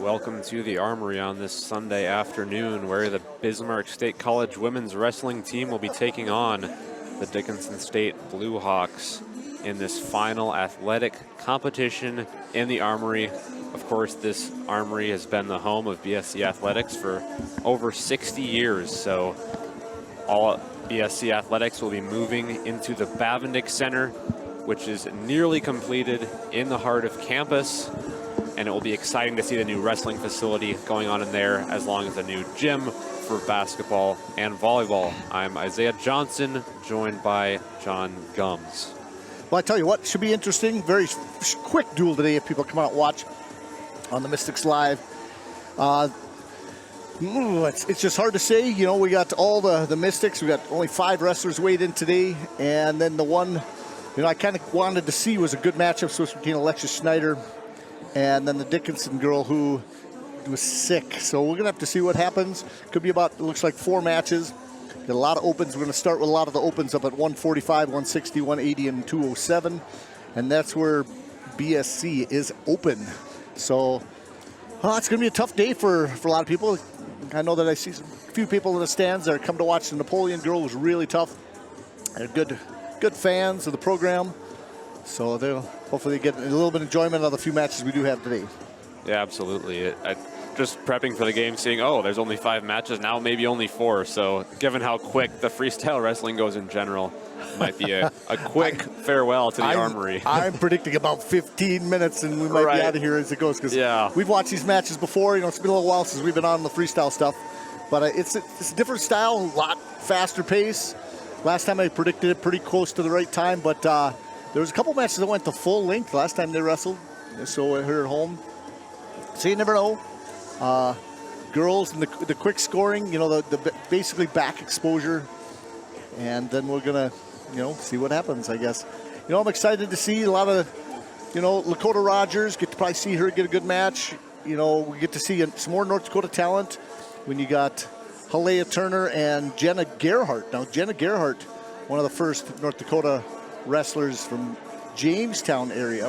Welcome to the Armory on this Sunday afternoon, where the Bismarck State College women's wrestling team will be taking on the Dickinson State Blue Hawks in this final athletic competition in the Armory. Of course, this Armory has been the home of BSC Athletics for over 60 years, so all BSC Athletics will be moving into the Bavendick Center, which is nearly completed in the heart of campus. And it will be exciting to see the new wrestling facility going on in there, as long as a new gym for basketball and volleyball. I'm Isaiah Johnson, joined by John Gums. Well, I tell you what, it should be interesting. Very quick duel today if people come out and watch on the Mystics Live. It's just hard to say. You know, we got all the Mystics. We got only 5 wrestlers weighed in today. And then the one, you know, I kind of wanted to see was a good matchup so between Alexis Schneider and then the Dickinson girl who was sick. So we're going to have to see what happens. Could be about, it looks like 4 matches. Got a lot of opens. We're going to start with a lot of the opens up at 145, 160, 180, and 207. And that's where BSC is open. So it's going to be a tough day for a lot of people. I know that I see a few people in the stands that come to watch the Napoleon girl. It was really tough. They're good fans of the program. So they'll hopefully get a little bit of enjoyment of the few matches we do have today. Yeah, absolutely. Just prepping for the game, seeing, there's only 5 matches, now maybe only 4. So given how quick the freestyle wrestling goes in general, it might be a quick farewell to the Armory. I'm predicting about 15 minutes and we might be out of here as it goes, because we've watched these matches before. You know, it's been a little while since we've been on the freestyle stuff. But it's a different style, a lot faster pace. Last time I predicted it pretty close to the right time, but there was a couple matches that went to full length last time they wrestled, so here at home. So you never know. Girls and the quick scoring, you know, the basically back exposure, and then we're gonna, see what happens, I guess. I'm excited to see a lot of, Lakota Rogers. Get to probably see her get a good match. We get to see some more North Dakota talent when you got Halea Turner and Jenna Gerhardt. Now, Jenna Gerhardt, one of the first North Dakota wrestlers from Jamestown area,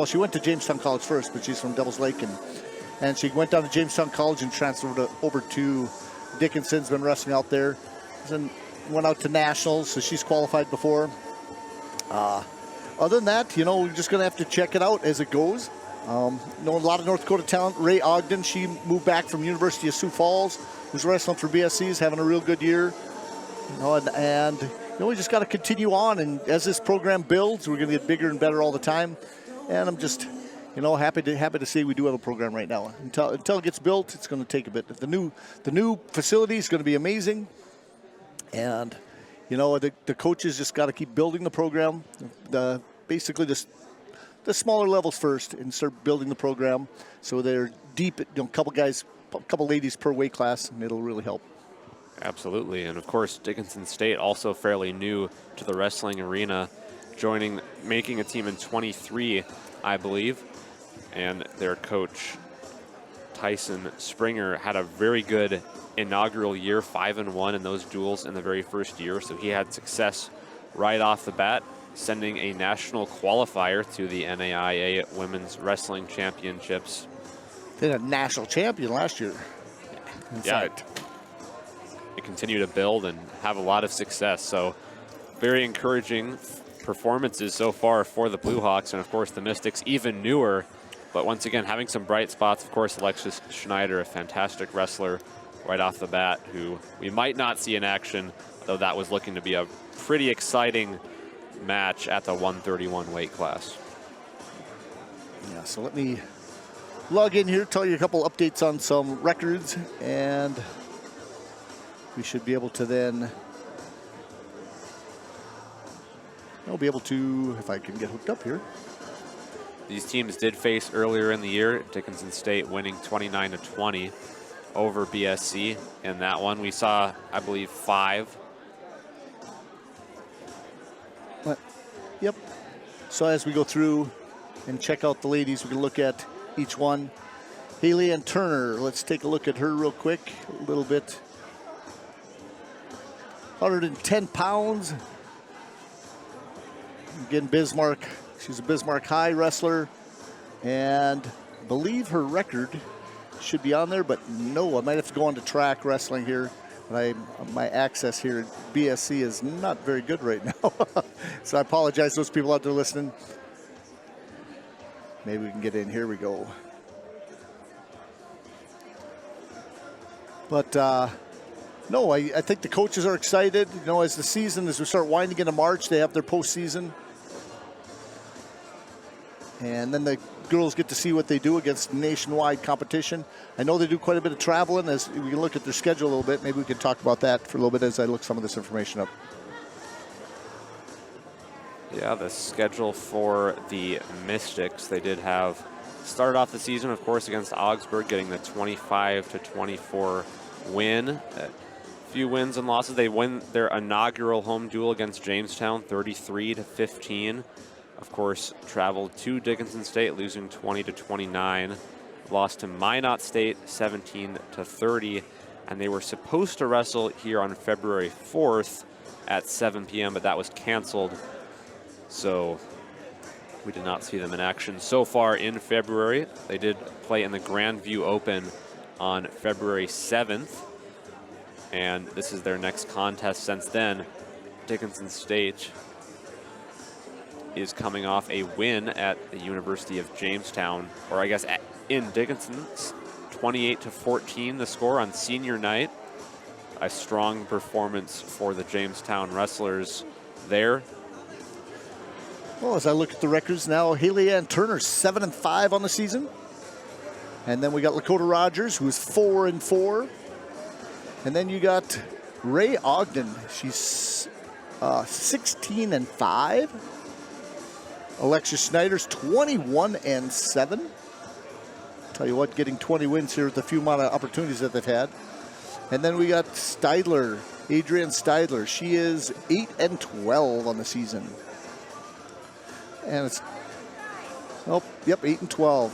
she went to Jamestown College first, but she's from Devils Lake, and she went down to Jamestown College and transferred over to Dickinson's, been wrestling out there, and went out to nationals, so she's qualified before. Other than that, we're just going to have to check it out as it goes. A lot of North Dakota talent. Ray Ogden, she moved back from University of Sioux Falls, who's wrestling for BSC's, having a real good year. We just got to continue on, and as this program builds, we're going to get bigger and better all the time. And I'm just, happy to see we do have a program right now. Until it gets built, it's going to take a bit. The new facility is going to be amazing, and the coaches just got to keep building the program. Basically the smaller levels first, and start building the program so they're deep. Couple ladies per weight class, and it'll really help. Absolutely, and of course, Dickinson State also fairly new to the wrestling arena, making a team in 23, I believe, and their coach, Tyson Springer, had a very good inaugural year, 5-1 in those duels in the very first year, so he had success right off the bat, sending a national qualifier to the NAIA Women's Wrestling Championships. They had a national champion last year. Yeah. They continue to build and have a lot of success. So very encouraging performances so far for the Blue Hawks, and of course the Mystics even newer. But once again, having some bright spots. Of course, Alexis Schneider, a fantastic wrestler right off the bat, who we might not see in action, though that was looking to be a pretty exciting match at the 131 weight class. Yeah, so let me log in here, tell you a couple updates on some records, and we should be able to then, I'll be able to, if I can get hooked up here. These teams did face earlier in the year. Dickinson State winning 29-20 over BSC in that one. We saw, I believe, 5. Yep. So as we go through and check out the ladies, we can look at each one. Haley Ann Turner, let's take a look at her real quick, a little bit. 110 pounds. Again, Bismarck. She's a Bismarck High wrestler. And believe her record should be on there, but no, I might have to go on to track wrestling here. My access here at BSC is not very good right now. So I apologize to those people out there listening. Maybe we can get in. Here we go. But no, I think the coaches are excited. You know, as we start winding into March, they have their postseason. And then the girls get to see what they do against nationwide competition. I know they do quite a bit of traveling. As we can look at their schedule a little bit, maybe we can talk about that for a little bit as I look some of this information up. Yeah, the schedule for the Mystics, they did have started off the season, of course, against Augsburg, getting the 25-24 win. A few wins and losses. They win their inaugural home duel against Jamestown, 33-15. Of course, traveled to Dickinson State, losing 20-29. Lost to Minot State, 17-30. And they were supposed to wrestle here on February 4th at 7 p.m., but that was canceled. So we did not see them in action so far in February. They did play in the Grandview Open on February 7th. And this is their next contest since then. Dickinson State is coming off a win at the University of Jamestown, or I guess in Dickinson's, 28-14 the score on senior night. A strong performance for the Jamestown wrestlers there. Well, as I look at the records now, Haley Ann Turner's 7-5 on the season. And then we got Lakota Rogers, who's 4-4. And then you got Ray Ogden. She's 16-5. Alexia Snyder's 21-7. Tell you what, getting 20 wins here with the few amount of opportunities that they've had. And then we got Steidler, Adrienne Steidler. She is 8-12 on the season. And it's, 8-12.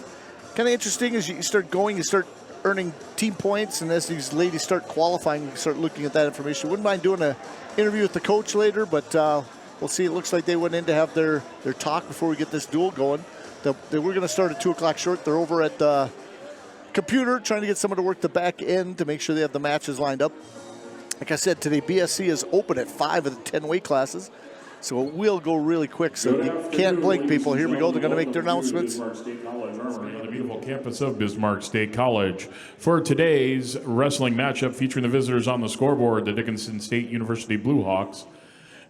Kind of interesting as you start going, you start earning team points, and as these ladies start qualifying, you start looking at that information. Wouldn't mind doing an interview with the coach later, but we'll see. It looks like they went in to have their talk before we get this duel going. They were going to start at 2 o'clock short. They're over at the computer trying to get someone to work the back end to make sure they have the matches lined up. Like I said, today BSC is open at 5 of the 10 weight classes, so it will go really quick. So you can't blink, people. Here we go. They're going to make their announcements. The beautiful campus of Bismarck State College for today's wrestling matchup featuring the visitors on the scoreboard, the Dickinson State University Blue Hawks,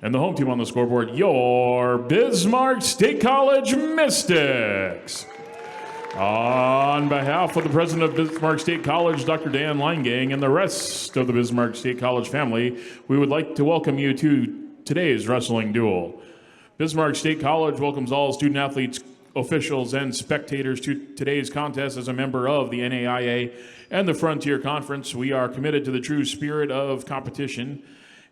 and the home team on the scoreboard, your Bismarck State College Mystics. On behalf of the president of Bismarck State College, Dr. Dan Leingang, and the rest of the Bismarck State College family, we would like to welcome you to today's wrestling duel. Bismarck State College welcomes all student athletes, officials, and spectators to today's contest. As a member of the NAIA and the Frontier Conference, we are committed to the true spirit of competition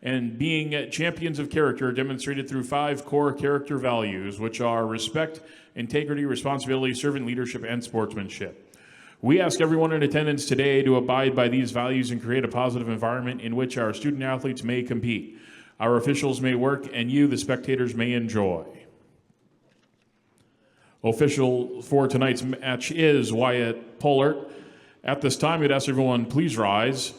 and being champions of character demonstrated through 5 core character values, which are respect, integrity, responsibility, servant leadership, and sportsmanship. We ask everyone in attendance today to abide by these values and create a positive environment in which our student athletes may compete, our officials may work, and you, the spectators, may enjoy. Official for tonight's match is Wyatt Pollard. At this time, we'd ask everyone please rise.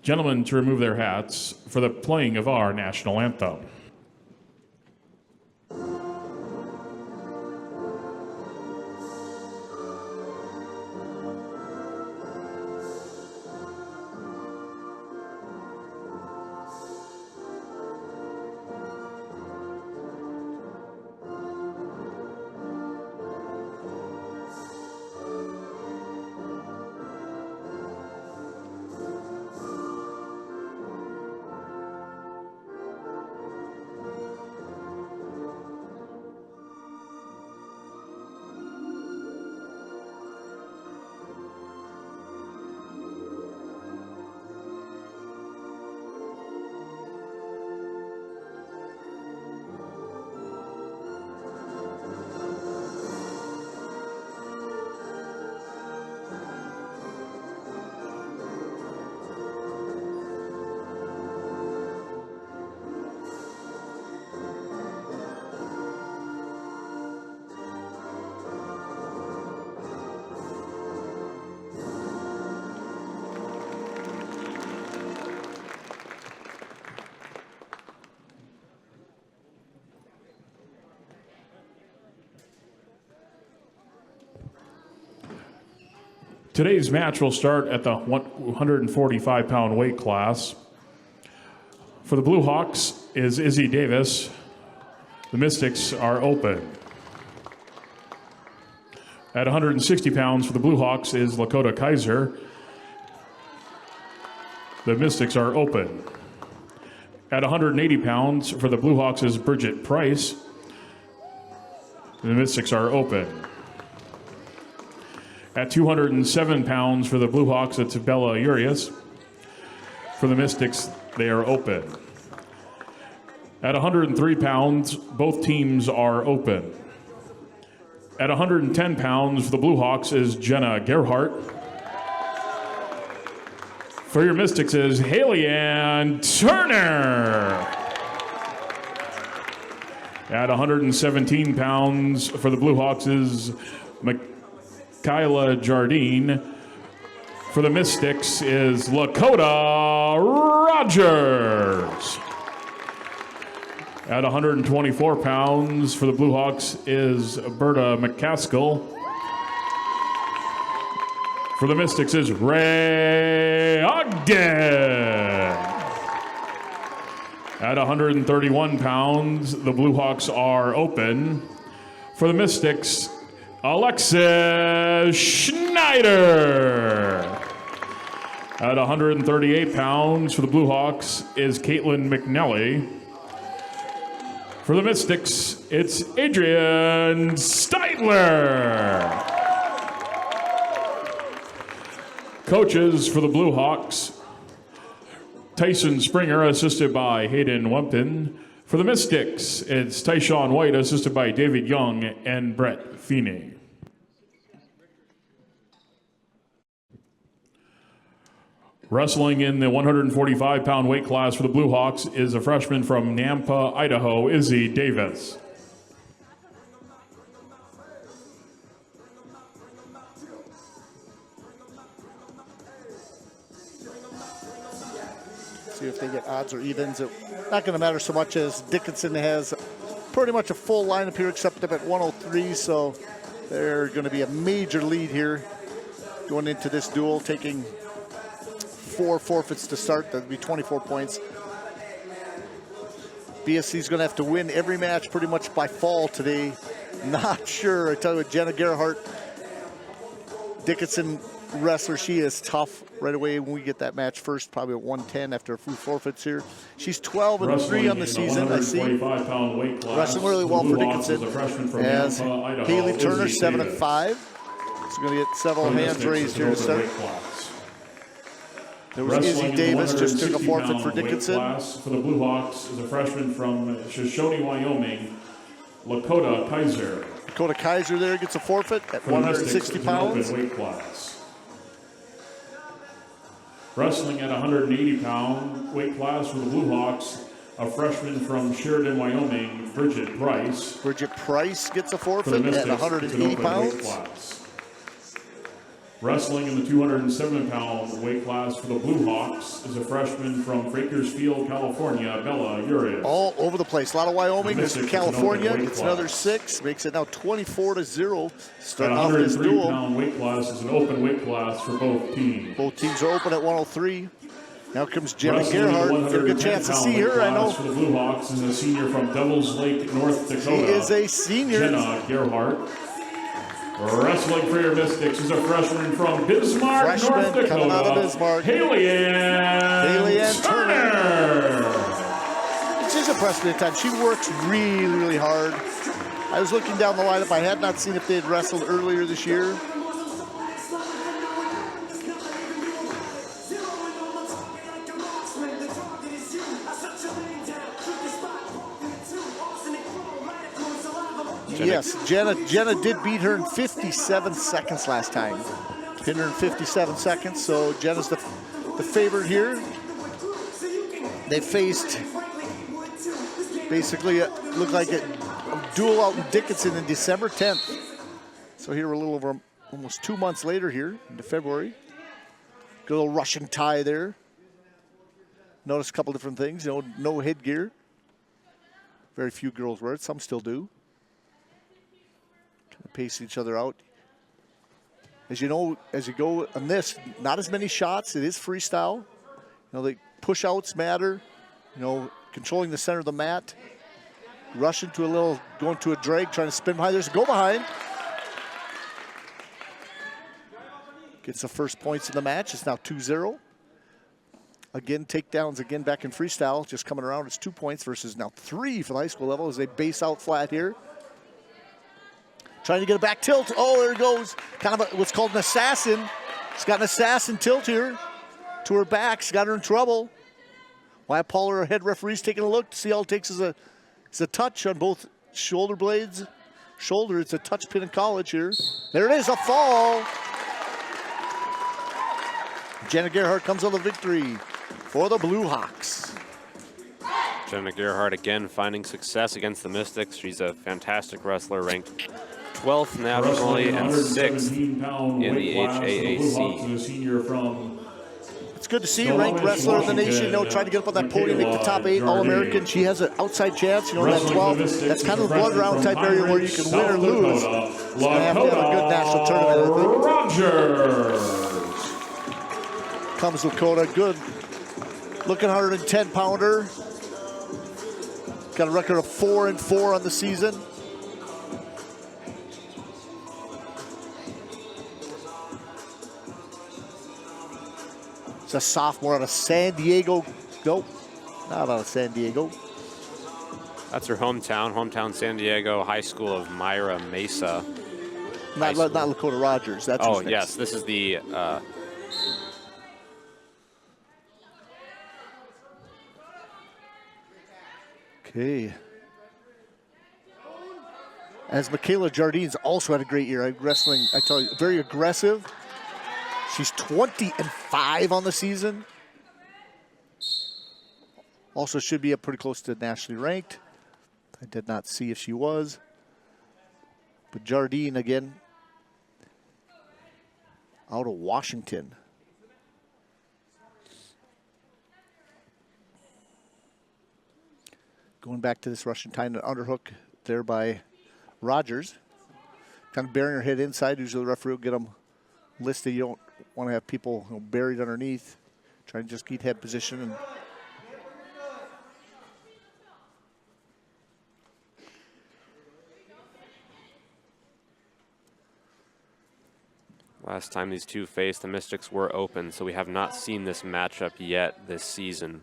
Gentlemen to remove their hats for the playing of our national anthem. Today's match will start at the 145-pound weight class. For the Blue Hawks is Izzy Davis. The Mystics are open. At 160 pounds for the Blue Hawks is Lakota Kaiser. The Mystics are open. At 180 pounds for the Blue Hawks is Bridget Price. The Mystics are open. At 207 pounds for the Blue Hawks, it's Bella Urias. For the Mystics, they are open. At 103 pounds, both teams are open. At 110 pounds for the Blue Hawks is Jenna Gerhardt. For your Mystics is Haley Ann Turner. At 117 pounds for the Blue Hawks is Kyla Jardine. For the Mystics is Lakota Rogers. At 124 pounds for the Blue Hawks is Berta McCaskill. For the Mystics is Ray Ogden. At 131 pounds, the Blue Hawks are open. For the Mystics, Alexis Schneider. At 138 pounds for the Blue Hawks is Caitlin McNelly. For the Mystics, it's Adrian Steitler. Coaches for the Blue Hawks, Tyson Springer, assisted by Hayden Wempton. For the Mystics, it's Tyshawn White, assisted by David Young and Brett Feeney. Wrestling in the 145-pound weight class for the Blue Hawks is a freshman from Nampa, Idaho, Izzy Davis. See if they get odds or evens. It's not going to matter so much as Dickinson has pretty much a full lineup here except up at 103, so they're going to be a major lead here going into this duel, taking 4 forfeits to start. That'd be 24 points. BSC's going to have to win every match pretty much by fall today. Not sure. I tell you what, Jenna Gerhardt, Dickinson wrestler, she is tough right away when we get that match first, probably at 110 after a few forfeits here. She's 12-3 on the season, I see. Wrestling really well for Dickinson. As Haley Turner, 7-5. She's going to get several hands raised here to start. There was Izzy Davis, just took a forfeit for Dickinson. For the Blue Hawks is a freshman from Shoshone, Wyoming, Lakota Kaiser. Lakota Kaiser there gets a forfeit at 160 pounds. Wrestling at 180-pound weight class for the Blue Hawks, a freshman from Sheridan, Wyoming, Bridget Price. Bridget Price gets a forfeit at 180 pounds. Wrestling in the 207-pound weight class for the Blue Hawks is a freshman from Bakersfield, California, Bella Urias. All over the place. A lot of Wyoming. There's California. Gets another 6. Makes it now 24-0. Starting off this duel. 103-pound weight class is an open weight class for both teams. Both teams are open at 103. Now comes Jenna Gerhardt. Get a good chance to see her, I know. For the Blue Hawks is a senior from Devils Lake, North Dakota. She is a senior. Jenna Gerhardt. Wrestling for your Mystics is a freshman from Bismarck, North Dakota. Coming out of Bismarck. Haley Ann Turner. She's impressed me at times. She works really, really hard. I was looking down the lineup. I had not seen if they had wrestled earlier this year. Yes, Jenna did beat her in 57 seconds last time. Pinned her in 57 seconds, so Jenna's the favorite here. They faced basically looked like a duel out in Dickinson in December 10th. So here we're a little over almost 2 months later here into February. Good little Russian tie there. Notice a couple different things, no headgear. Very few girls wear it, some still do. Pace each other out. As you know, as you go on this, not as many shots. It is freestyle. The push-outs matter. Controlling the center of the mat. Rushing to going to a drag, trying to spin behind. There's a go behind. Gets the first points in the match. It's now 2-0. Again, takedowns again back in freestyle. Just coming around, it's 2 points versus now 3 for the high school level as they base out flat here. Trying to get a back tilt. Oh, there it goes. Kind of what's called an assassin. She's got an assassin tilt here to her back. She's got her in trouble. Wyatt Paul, her head referee's taking a look to see all it takes is a touch on both shoulder blades. Shoulder, it's a touch pin in college here. There it is, a fall. Jenna Gerhardt comes on the victory for the Blue Hawks. Jenna Gerhardt again finding success against the Mystics. She's a fantastic wrestler, ranked 12th nationally and 6th in the HAAC. It's good to see ranked wrestler in the nation, trying to get up on that podium, make the top 8 All-American. She has an outside chance, in that 12. That's kind of the blood round type area where you can win or lose. She's going to have a good national tournament, I think. Rogers comes Lakota, good. Looking 110-pounder. Got a record of 4-4 on the season. It's a sophomore out of San Diego. Nope, not out of San Diego. That's her hometown San Diego High School of Myra Mesa. Not Lakota Rogers. That's oh, yes, this is the... Okay. As Michaela Jardine's also had a great year. Wrestling, I tell you, very aggressive. She's 20-5 on the season. Also should be up pretty close to nationally ranked. I did not see if she was. But Jardine again, out of Washington. Going back to this Russian tie, an underhook there by Rogers. Kind of burying her head inside. Usually the referee will get them listed. You don't want to have people buried underneath. Trying to just keep head position. And last time these two faced, the Mystics were open, so we have not seen this matchup yet this season.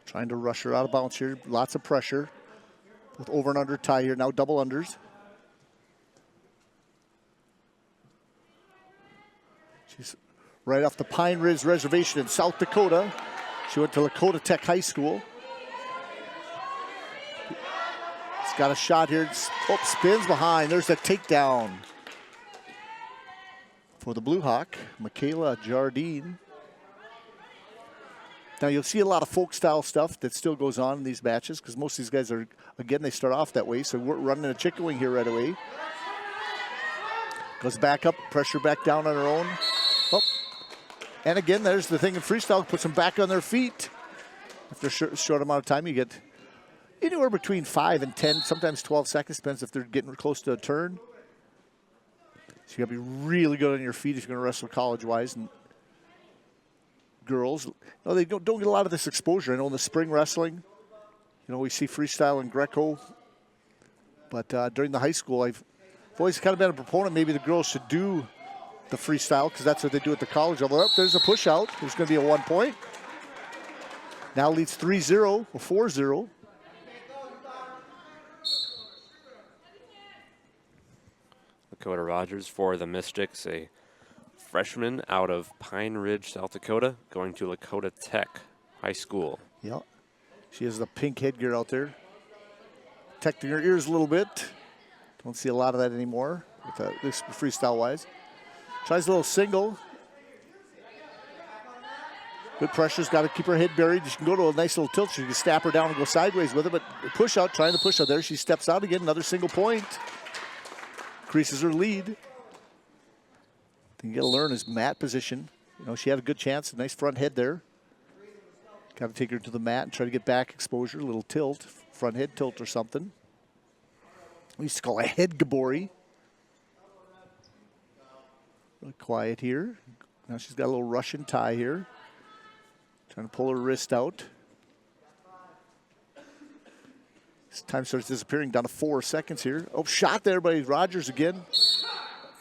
Trying to rush her out of bounds here. Lots of pressure. With over and under tie here. Now double unders. She's right off the Pine Ridge Reservation in South Dakota. She went to Lakota Tech High School. It's got a shot here. Oh, spins behind. There's a takedown for the Blue Hawk, Michaela Jardine. Now you'll see a lot of folk style stuff that still goes on in these matches because most of these guys are, again, they start off that way. So we're running a chicken wing here right away. Goes back up, pressure back down on her own. Oh. And again, there's the thing in freestyle, puts them back on their feet. After a short amount of time, you get anywhere between 5 and 10, sometimes 12 seconds, depends if they're getting close to a turn. So you gotta be really good on your feet if you're gonna wrestle college-wise. And girls, they don't get a lot of this exposure. I know in the spring wrestling, we see freestyle and Greco. But during the high school, I've always kind of been a proponent. Maybe the girls should do the freestyle because that's what they do at the college level. Oh, there's a push out. There's going to be a 1 point. Now leads 3-0 or 4-0. Dakota Rogers for the Mystics, a freshman out of Pine Ridge, South Dakota, going to Lakota Tech High School. Yeah, she has the pink headgear out there. Protecting her ears a little bit. Don't see a lot of that anymore, with this freestyle-wise. Tries a little single. Good pressure's got to keep her head buried. She can go to a nice little tilt. She can snap her down and go sideways with it, but push out, trying to push out there. She steps out again, another single point. Increases her lead. You got to learn his mat position. She had a good chance, a nice front head there. Got to take her to the mat and try to get back exposure, a little tilt, front head tilt or something. We used to call it head gabori. Really quiet here. Now she's got a little Russian tie here. Trying to pull her wrist out. This time starts disappearing, down to 4 seconds here. Oh, shot there by Rogers again.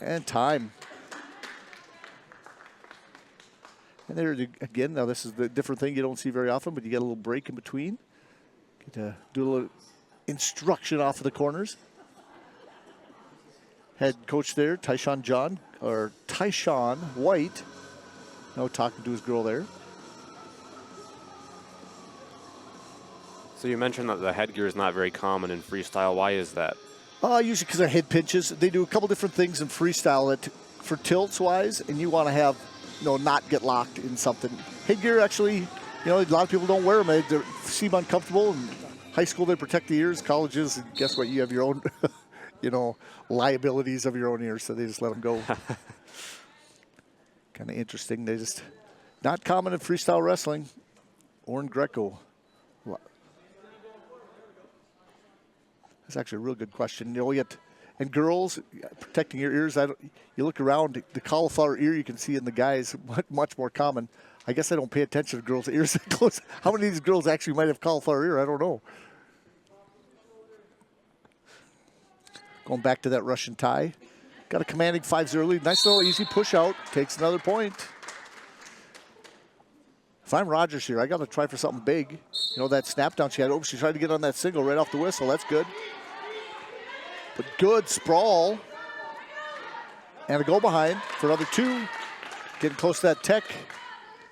And time. And there again, now this is the different thing you don't see very often, but you get a little break in between. Get to do a little instruction off of the corners. Head coach there, Tyshawn White. No talking to his girl there. So you mentioned that the headgear is not very common in freestyle. Why is that? Usually because of head pinches. They do a couple different things in freestyle that, for tilts wise, and you want to have, not get locked in something. Headgear actually, a lot of people don't wear them. They seem uncomfortable. In high school, they protect the ears. Colleges, and guess what? You have your own, liabilities of your own ears, so they just let them go. Kind of interesting. They just, not common in freestyle wrestling or in Greco. That's actually a real good question. And girls, protecting your ears, you look around, the cauliflower ear you can see in the guys, much more common. I guess I don't pay attention to girls' ears that close. How many of these girls actually might have cauliflower ear? I don't know. Going back to that Russian tie. Got a commanding 5-0 lead. Nice little easy push out. Takes another point. If I'm Rogers here, I got to try for something big. That snap down she had. Oh, she tried to get on that single right off the whistle. That's good. But good sprawl. And a go behind for another 2. Getting close to that tech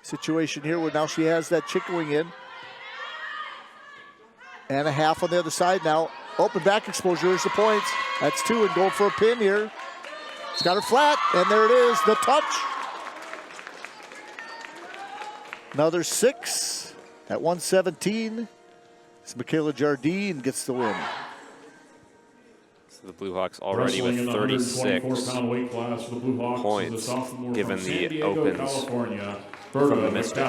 situation here where now she has that chicken wing in. And a half on the other side now. Open back exposure. Here's the points. That's 2 and going for a pin here. It's got her flat. And there it is. The touch. Another 6 at 117. It's Michaela Jardine gets the win. So the Blue Hawks already with 36 points, given the opens from the Mystic.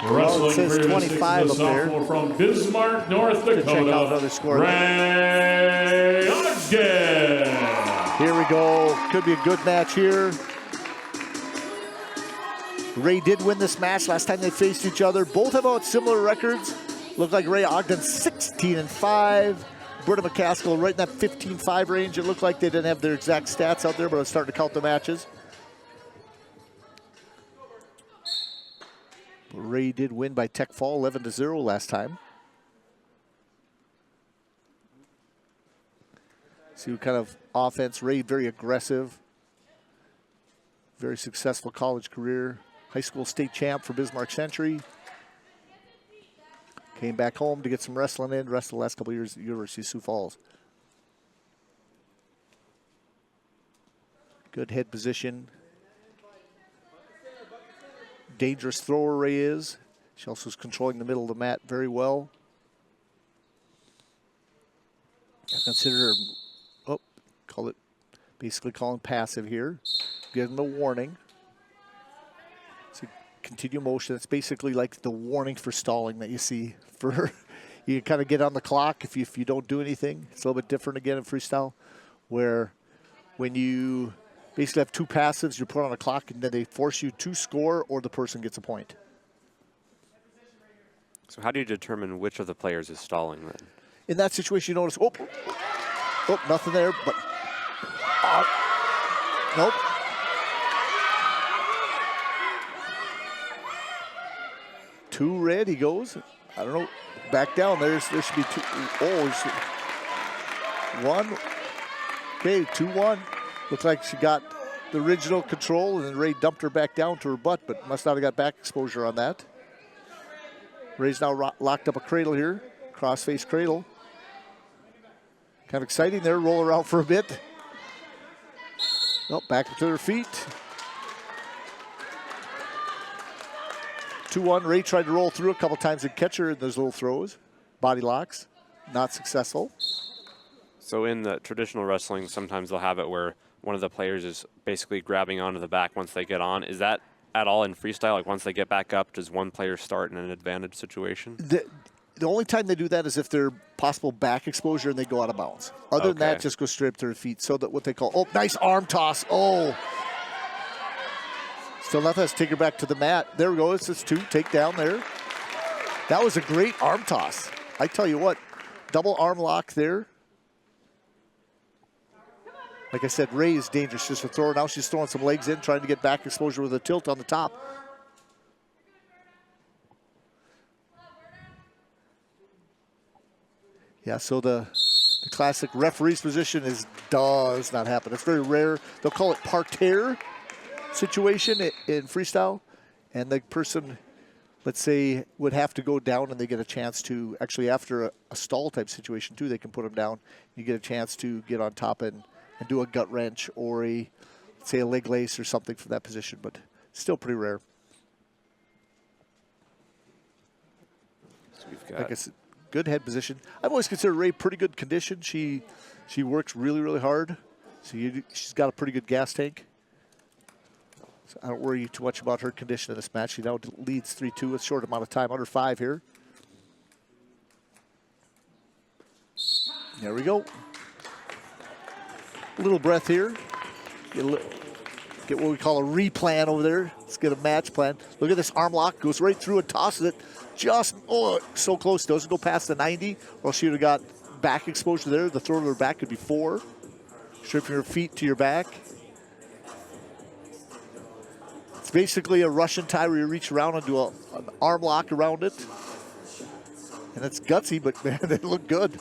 Wrestling it says 25 up there. From Bismarck, North Dakota, check out another score. Ray Ogden. Here we go. Could be a good match here. Ray did win this match last time they faced each other. Both have about similar records. Look like Ray Ogden 16-5. Britta McCaskill right in that 15-5 range. It looked like they didn't have their exact stats out there, but I was starting to count the matches. But Ray did win by tech fall 11-0 last time. See what kind of offense. Ray very aggressive. Very successful college career. High school state champ for Bismarck Century. Came back home to get some wrestling in. Wrestled the last couple of years at University of Sioux Falls. Good head position. Dangerous thrower Ray is. She also is controlling the middle of the mat very well. I consider her, basically calling passive here. Give them a warning. So continue motion. It's basically like the warning for stalling that you see for her. You kind of get on the clock if you don't do anything. It's a little bit different again in freestyle, where when you basically have 2 passives, you put on a clock and then they force you to score or the person gets a point. So how do you determine which of the players is stalling then? In that situation, you notice, nothing there, but nope. Two red, he goes. I don't know. Back down. There should be 2. Oh, 1. Okay, 2-1. Looks like she got the original control, and then Ray dumped her back down to her butt, but must not have got back exposure on that. Ray's now locked up a cradle here. Cross-face cradle. Kind of exciting there. Roll her out for a bit. Back to her feet. 2-1. Ray tried to roll through a couple times and catch her in those little throws. Body locks. Not successful. So in the traditional wrestling, sometimes they'll have it where one of the players is basically grabbing onto the back once they get on. Is that at all in freestyle? Like once they get back up, does one player start in an advantage situation? The only time they do that is if they're possible back exposure and they go out of bounds. Other than that, just go straight up to their feet. So that what they call, nice arm toss. Still nothing. Let's take her back to the mat. There we go. It's 2. Take down there. That was a great arm toss. I tell you what, double arm lock there. Like I said, Ray is dangerous just to throw her. Now she's throwing some legs in, trying to get back exposure with a tilt on the top. Yeah, so the classic referee's position does not happen. It's very rare. They'll call it parterre situation in freestyle. And the person, let's say, would have to go down and they get a chance to, actually after a stall type situation too, they can put them down. You get a chance to get on top and do a gut wrench or let's say a leg lace or something from that position, but still pretty rare. So we've got, like I said, good head position. I've always considered Ray pretty good condition. She works really, really hard. So she's got a pretty good gas tank. So I don't worry too much about her condition in this match. She now leads 3-2 with a short amount of time, under 5 here. There we go. A little breath here. Get what we call a replan over there. Let's get a match plan. Look at this arm lock. Goes right through and tosses it. Just, so close. Doesn't go past the 90, or she would have got back exposure there. The throw to her back could be 4. Straight from your feet to your back. It's basically a Russian tie where you reach around and do an arm lock around it. And it's gutsy, but man, they look good.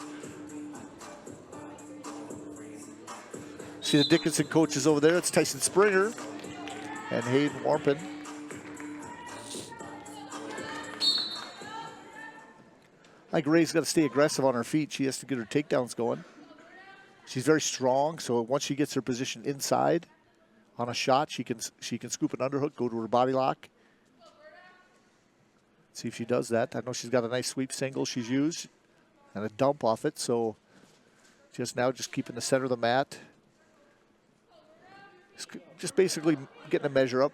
See the Dickinson coaches over there. It's Tyson Springer and Hayden Warpin. I think Ray's got to stay aggressive on her feet. She has to get her takedowns going. She's very strong, so once she gets her position inside on a shot, she can scoop an underhook, go to her body lock. See if she does that. I know she's got a nice sweep single she's used and a dump off it, so just keeping the center of the mat. Just basically getting a measure up.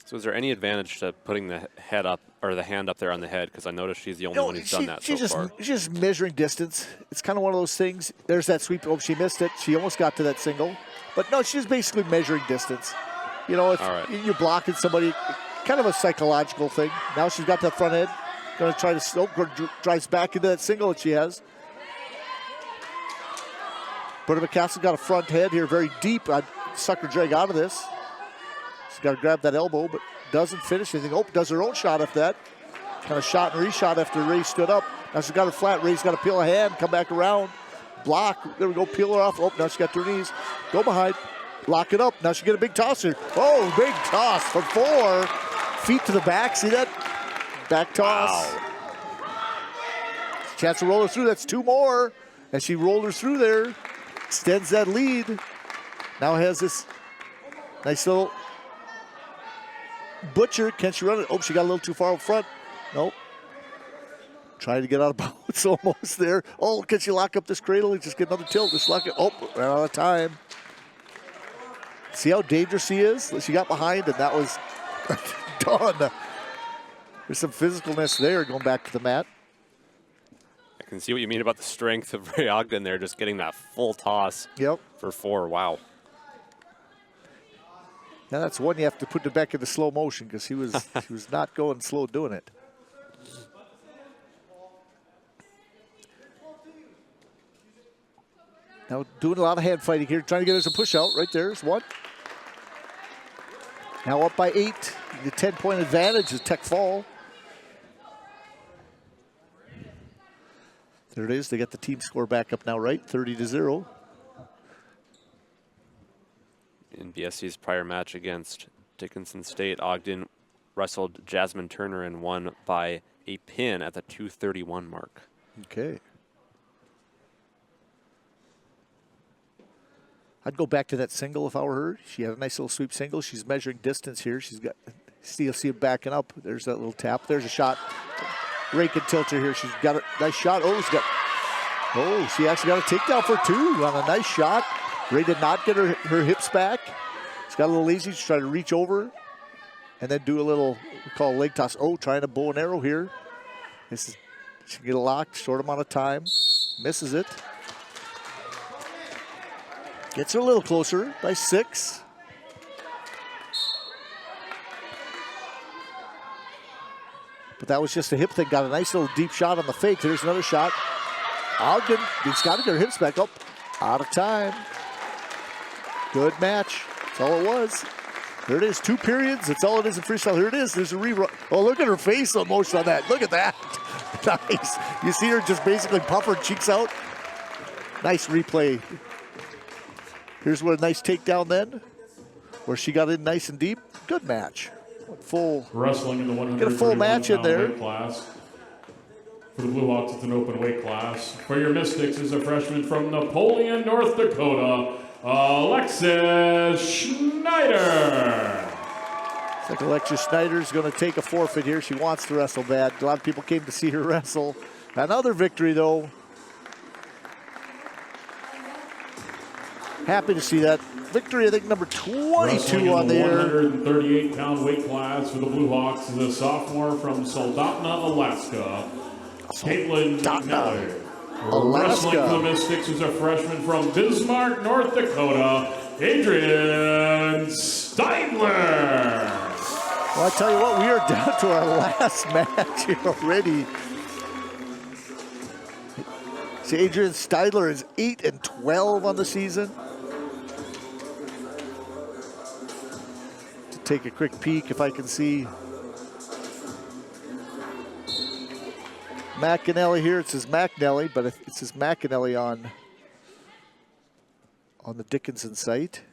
So is there any advantage to putting the head up or the hand up there on the head? Because I noticed she's the only one who's done that so far. She's just measuring distance. It's kind of one of those things. There's that sweep. Oh, she missed it. She almost got to that single. But no, she's basically measuring distance. You know, if you're blocking somebody, kind of a psychological thing. Now she's got that front head. Going to try to drives back into that single that she has. Britta McCaskill's got a front head here, very deep. I'd suck her drag out of this. She's got to grab that elbow, but doesn't finish anything. Does her own shot after that. Kind of shot and reshot after Ray stood up. Now she's got her flat. Ray's got to peel a hand, come back around. Block. There we go, peel her off. Now she's got her knees. Go behind. Lock it up. Now she get a big toss here. Big toss from 4. Feet to the back. See that? Back toss. Wow. Chance to roll her through. That's 2 more. And she rolled her through there. Extends that lead. Now has this nice little butcher. Can she run it? She got a little too far up front. Nope. Trying to get out of bounds. Almost there. Can she lock up this cradle and just get another tilt? Just lock it. Ran out of time. See how dangerous she is? She got behind, and that was done. There's some physicalness there going back to the mat. I can see what you mean about the strength of Ray Ogden there, just getting that full toss for 4. Wow. Now that's one you have to put it back into slow motion because he was not going slow doing it. Now doing a lot of hand fighting here, trying to get us a push out. Right there's 1. Now up by 8. The 10-point advantage is Tech fall. There it is. They got the team score back up now, right? 30-0. In BSC's prior match against Dickinson State, Ogden wrestled Jasmine Turner and won by a pin at the 2:31 mark. Okay. I'd go back to that single if I were her. She had a nice little sweep single. She's measuring distance here. She's got, see it backing up. There's that little tap. There's a shot. Ray can tilt her here. She's got a nice shot. She actually got a takedown for 2 on a nice shot. Ray did not get her hips back. She's got a little lazy. She's trying to reach over and then do a little We call a leg toss. Oh, trying to bow and arrow here. This is, she can get it locked, short amount of time. Misses it. Gets her a little closer by 6. But that was just a hip thing. Got a nice little deep shot on the fake. There's another shot. Ogden, he's got to get her hips back up. Out of time. Good match. That's all it was. There it is, 2 periods. That's all it is in freestyle. Here it is. There's a rerun. Oh, look at her face emotion on that. Look at that. Nice. You see her just basically puff her cheeks out. Nice replay. Here's what a nice takedown then, where she got in nice and deep. Good match. Full. Wrestling in the 131 get a full match in there. Weight class. For the Blue Hawks, it's an open weight class. For your Mystics is a freshman from Napoleon, North Dakota, Alexis Schneider. Looks like Alexis Schneider's going to take a forfeit here. She wants to wrestle bad. A lot of people came to see her wrestle. Another victory, though. Happy to see that. Victory, I think, number 22 on the air. 138-pound weight class for the Blue Hawks is a sophomore from Soldotna, Alaska, Caitlin McNally. Wrestling for the Mystics is a freshman from Bismarck, North Dakota, Adrian Steidler. Well, I tell you what, we are down to our last match here already. See, Adrian Steidler is 8-12 on the season. To take a quick peek, if I can see McAnally here. It says McNally, but it says McAnally on the Dickinson site.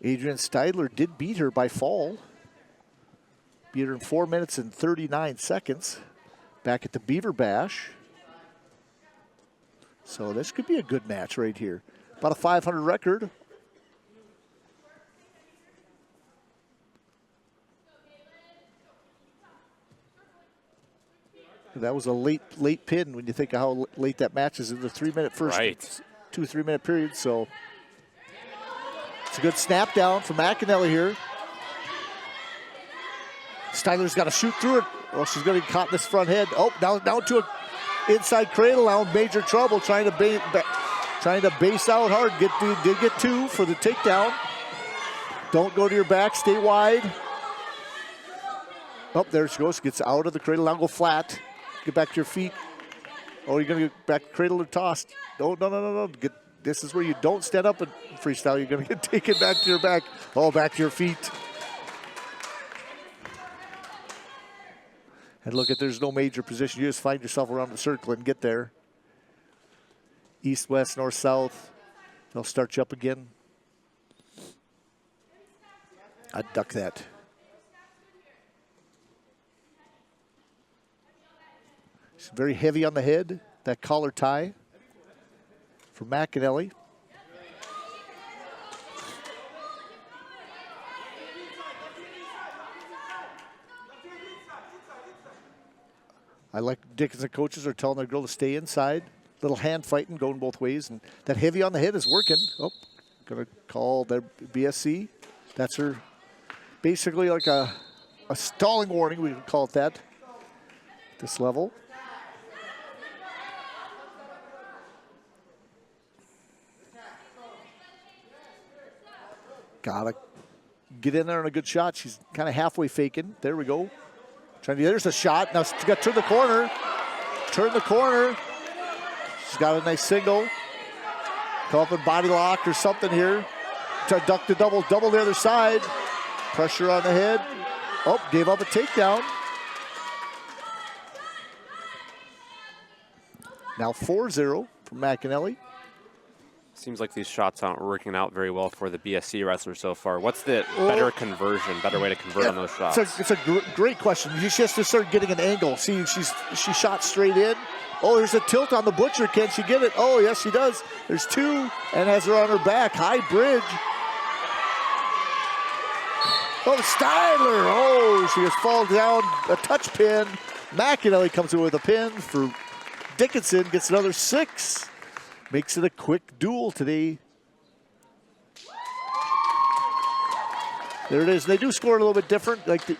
Adrian Steidler did beat her by fall. Beat her in 4 minutes and 39 seconds back at the Beaver Bash. So this could be a good match right here. About a 500 record. That was a late pin when you think of how late that match is in the 3-minute first, right. 2 3-minute period. So it's a good snap down for McAnally here. Steidler's got to shoot through it. Well, she's going to get caught in this front head. Oh, now to a inside cradle now, major trouble, trying to base out hard. Did get 2 for the takedown. Don't go to your back, stay wide. Oh, there she goes, gets out of the cradle, now go flat. Get back to your feet. Oh, you're gonna get back cradle or tossed. No. This is where you don't stand up in freestyle. You're gonna get taken back to your back. Oh, back to your feet. And look at, there's no major position. You just find yourself around the circle and get there. East, west, north, south. They'll start you up again. I'd duck that. She's very heavy on the head. That collar tie for McAnally. I like Dickinson coaches are telling their girl to stay inside. Little hand fighting going both ways. And that heavy on the head is working. Oh, going to call their BSC. That's her, basically like a stalling warning, we would call it that, this level. Gotta get in there on a good shot. She's kind of halfway faking. There we go. There's a shot. Now she's got to turn the corner. Turn the corner. She's got a nice single. Come up and body lock or something here. Try to duck the double the other side. Pressure on the head. Oh, gave up a takedown. Now 4-0 from McAnally. Seems like these shots aren't working out very well for the BSC wrestlers so far. What's the better conversion, better way to convert on those shots? It's a great question. She has to start getting an angle. See, she shot straight in. Oh, there's a tilt on the Butcher. Can she get it? Oh, yes, she does. There's 2 and has her on her back. High bridge. Oh, Steidler. Oh, she has fallen down. A touch pin. McAnally comes in with a pin for Dickinson, gets another 6. Makes it a quick duel today. There it is. They do score a little bit different. Like the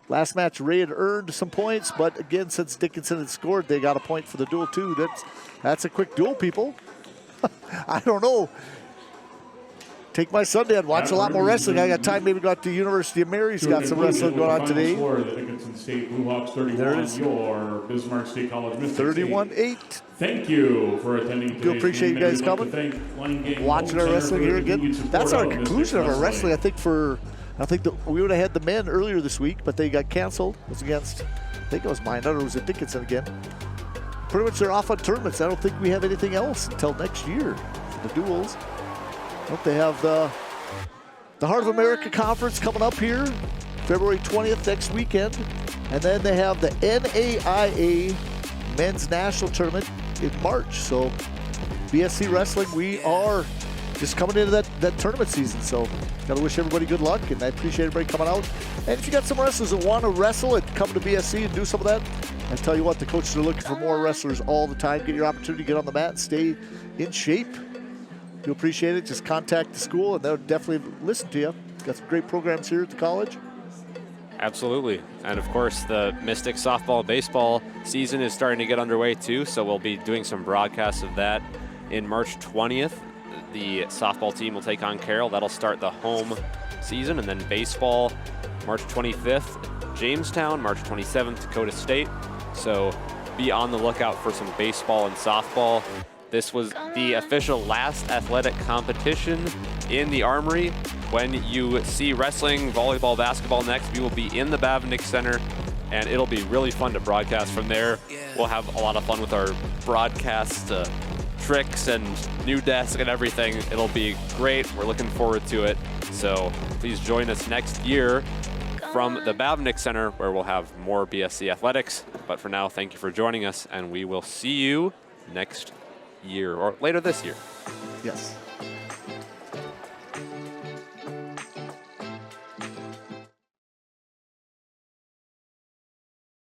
last match, Ray had earned some points, but again, since Dickinson had scored, they got a point for the duel too. That's a quick duel, people. I don't know. Take my Sunday and watch a lot more wrestling. I got time. Maybe go out to University of Mary's. Got some wrestling going on today. The Dickinson State Blue Hawks 31. There it is. Your Bismarck State College Mystics 31-8. Thank you for attending. Do appreciate you guys coming, watching our wrestling here again. That's our conclusion of our wrestling. I think we would have had the men earlier this week, but they got canceled. It was against, I think it was mine. I don't know, it was at Dickinson again. Pretty much they're off on tournaments. I don't think we have anything else until next year for the duels. I hope they have the Heart of America Conference coming up here, February 20th next weekend. And then they have the NAIA Men's National Tournament in March. So BSC Wrestling, we are just coming into that tournament season. So got to wish everybody good luck, and I appreciate everybody coming out. And if you got some wrestlers that want to wrestle and come to BSC and do some of that, I tell you what, the coaches are looking for more wrestlers all the time. Get your opportunity to get on the mat and stay in shape. Do appreciate it. Just contact the school, and they'll definitely listen to you. Got some great programs here at the college. Absolutely. And of course, the Mystic softball baseball season is starting to get underway too, so we'll be doing some broadcasts of that in March 20th. The softball team will take on Carroll. That'll start the home season. And then baseball, March 25th, Jamestown, March 27th, Dakota State. So be on the lookout for some baseball and softball. This was the official last athletic competition in the Armory. When you see wrestling, volleyball, basketball next, we will be in the Bavnik Center, and it'll be really fun to broadcast from there. We'll have a lot of fun with our broadcast tricks and new desk and everything. It'll be great. We're looking forward to it. So please join us next year from the Bavnik Center, where we'll have more BSC athletics. But for now, thank you for joining us, and we will see you next year or later this year. Yes.